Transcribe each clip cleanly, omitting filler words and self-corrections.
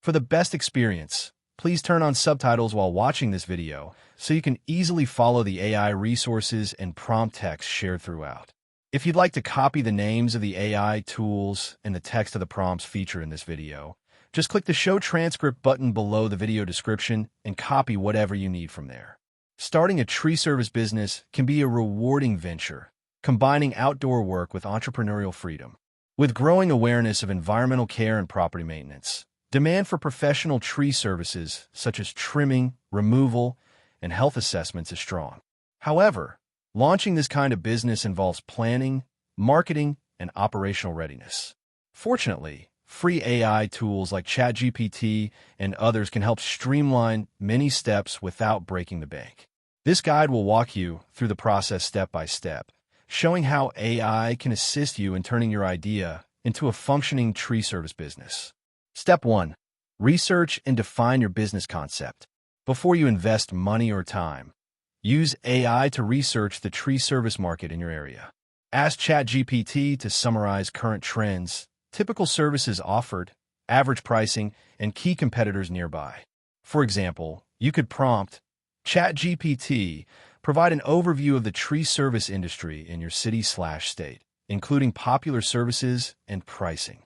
For the best experience, please turn on subtitles while watching this video so you can easily follow the AI resources and prompt text shared throughout. If you'd like to copy the names of the AI tools and the text of the prompts featured in this video, just click the Show Transcript button below the video description and copy whatever you need from there. Starting a tree service business can be a rewarding venture, combining outdoor work with entrepreneurial freedom. With growing awareness of environmental care and property maintenance, demand for professional tree services such as trimming, removal, and health assessments is strong. However, launching this kind of business involves planning, marketing, and operational readiness. Fortunately, free AI tools like ChatGPT and others can help streamline many steps without breaking the bank. This guide will walk you through the process step by step, showing how AI can assist you in turning your idea into a functioning tree service business. Step 1. Research and define your business concept. Before you invest money or time, use AI to research the tree service market in your area. Ask ChatGPT to summarize current trends, typical services offered, average pricing, and key competitors nearby. For example, you could prompt, ChatGPT, provide an overview of the tree service industry in your city/state, including popular services and pricing.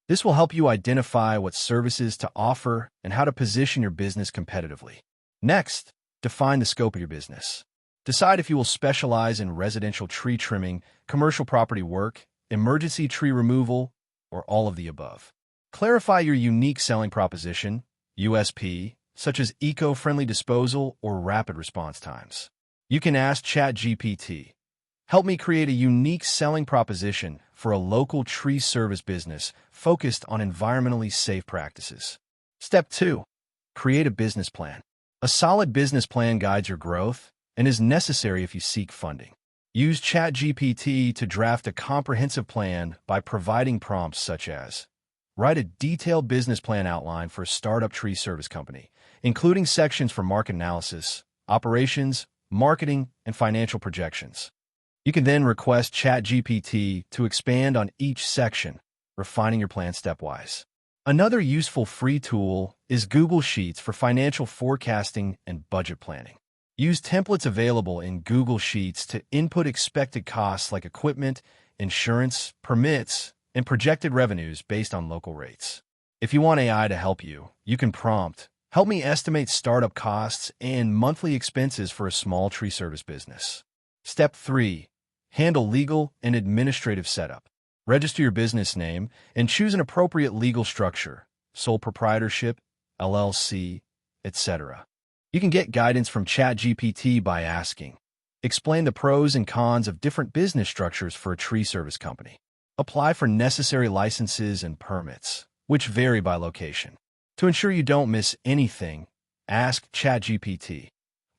This will help you identify what services to offer and how to position your business competitively. Next, define the scope of your business. Decide if you will specialize in residential tree trimming, commercial property work, emergency tree removal, or all of the above. Clarify your unique selling proposition, USP, such as eco-friendly disposal or rapid response times. You can ask ChatGPT, help me create a unique selling proposition for a local tree service business focused on environmentally safe practices. Step 2. Create a business plan. A solid business plan guides your growth and is necessary if you seek funding. Use ChatGPT to draft a comprehensive plan by providing prompts such as, write a detailed business plan outline for a startup tree service company, including sections for market analysis, operations, marketing, and financial projections. You can then request ChatGPT to expand on each section, refining your plan stepwise. Another useful free tool is Google Sheets for financial forecasting and budget planning. Use templates available in Google Sheets to input expected costs like equipment, insurance, permits, and projected revenues based on local rates. If you want AI to help you, you can prompt, help me estimate startup costs and monthly expenses for a small tree service business. Step 3. Handle legal and administrative setup. Register your business name and choose an appropriate legal structure, sole proprietorship, LLC, etc. You can get guidance from ChatGPT by asking, explain the pros and cons of different business structures for a tree service company. Apply for necessary licenses and permits, which vary by location. To ensure you don't miss anything, ask ChatGPT.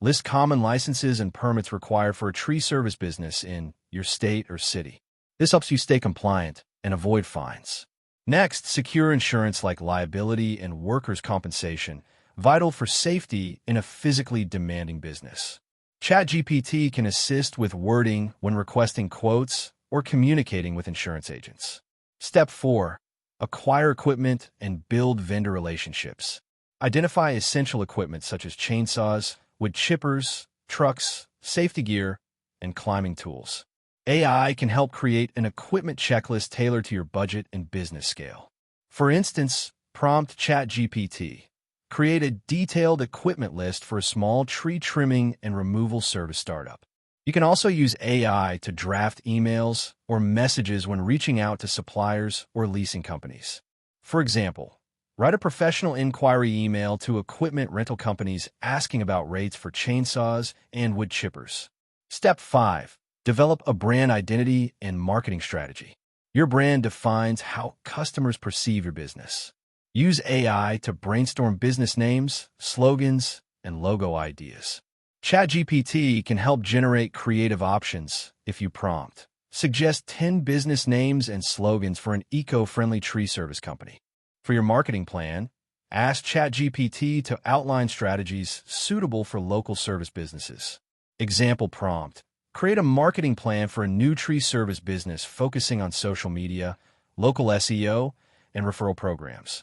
List common licenses and permits required for a tree service business in your state or city. This helps you stay compliant and avoid fines. Next, secure insurance like liability and workers' compensation, vital for safety in a physically demanding business. ChatGPT can assist with wording when requesting quotes or communicating with insurance agents. Step 4. Acquire equipment and build vendor relationships. Identify essential equipment such as chainsaws, wood chippers, trucks, safety gear, and climbing tools. AI can help create an equipment checklist tailored to your budget and business scale. For instance, prompt ChatGPT, create a detailed equipment list for a small tree trimming and removal service startup. You can also use AI to draft emails or messages when reaching out to suppliers or leasing companies. For example, write a professional inquiry email to equipment rental companies asking about rates for chainsaws and wood chippers. Step 5. Develop a brand identity and marketing strategy. Your brand defines how customers perceive your business. Use AI to brainstorm business names, slogans, and logo ideas. ChatGPT can help generate creative options if you prompt. Suggest 10 business names and slogans for an eco-friendly tree service company. For your marketing plan, ask ChatGPT to outline strategies suitable for local service businesses. Example prompt. Create a marketing plan for a new tree service business focusing on social media, local SEO, and referral programs.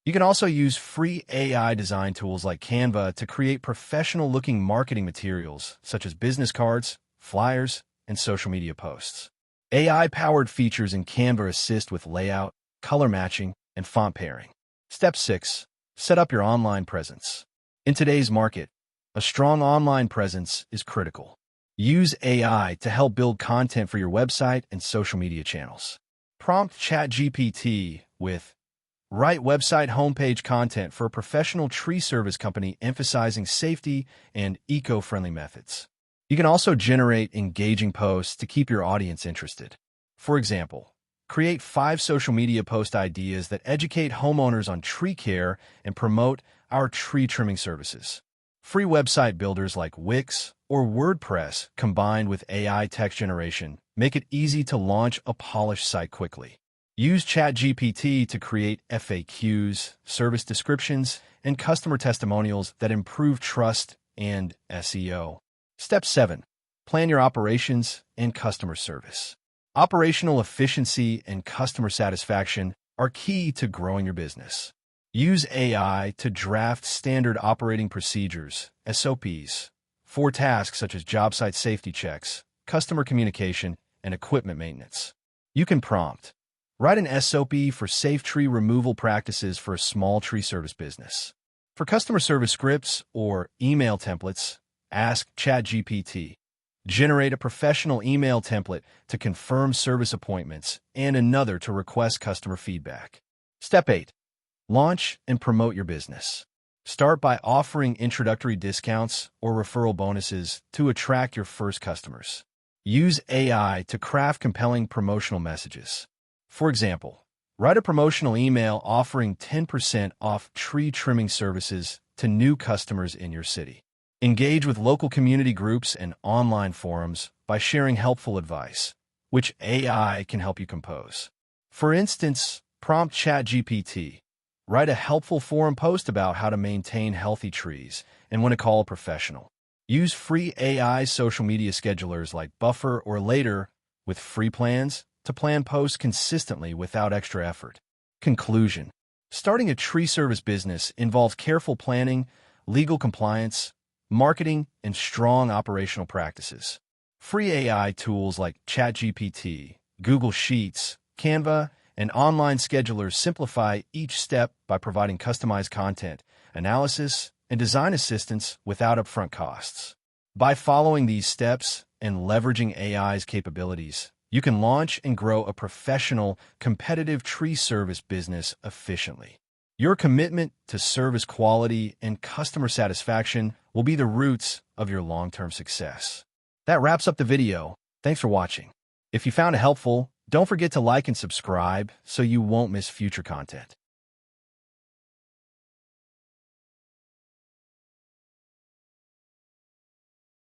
You can also use free AI design tools like Canva to create professional-looking marketing materials such as business cards, flyers, and social media posts. AI-powered features in Canva assist with layout, color matching, and font pairing. Step 6. Set up your online presence. In today's market, a strong online presence is critical. Use AI to help build content for your website and social media channels. Prompt ChatGPT with "Write website homepage content for a professional tree service company emphasizing safety and eco-friendly methods." You can also generate engaging posts to keep your audience interested. For example, create 5 social media post ideas that educate homeowners on tree care and promote our tree trimming services. Free website builders like Wix or WordPress, combined with AI text generation, make it easy to launch a polished site quickly. Use ChatGPT to create FAQs, service descriptions, and customer testimonials that improve trust and SEO. Step 7. Plan your operations and customer service. Operational efficiency and customer satisfaction are key to growing your business. Use AI to draft standard operating procedures, SOPs, for tasks such as job site safety checks, customer communication, and equipment maintenance. You can prompt, "Write an SOP for safe tree removal practices for a small tree service business." For customer service scripts or email templates, ask ChatGPT. Generate a professional email template to confirm service appointments and another to request customer feedback. Step 8. Launch and promote your business. Start by offering introductory discounts or referral bonuses to attract your first customers. Use AI to craft compelling promotional messages. For example, write a promotional email offering 10% off tree trimming services to new customers in your city. Engage with local community groups and online forums by sharing helpful advice, which AI can help you compose. For instance, prompt ChatGPT. Write a helpful forum post about how to maintain healthy trees and when to call a professional. Use free AI social media schedulers like Buffer or Later with free plans to plan posts consistently without extra effort. Conclusion. Starting a tree service business involves careful planning, legal compliance, marketing, and strong operational practices. Free AI tools like ChatGPT, Google Sheets, Canva, and online schedulers simplify each step by providing customized content, analysis, and design assistance without upfront costs. By following these steps and leveraging AI's capabilities, you can launch and grow a professional, competitive tree service business efficiently. Your commitment to service quality and customer satisfaction will be the roots of your long-term success. That wraps up the video. Thanks for watching. If you found it helpful, don't forget to like and subscribe so you won't miss future content.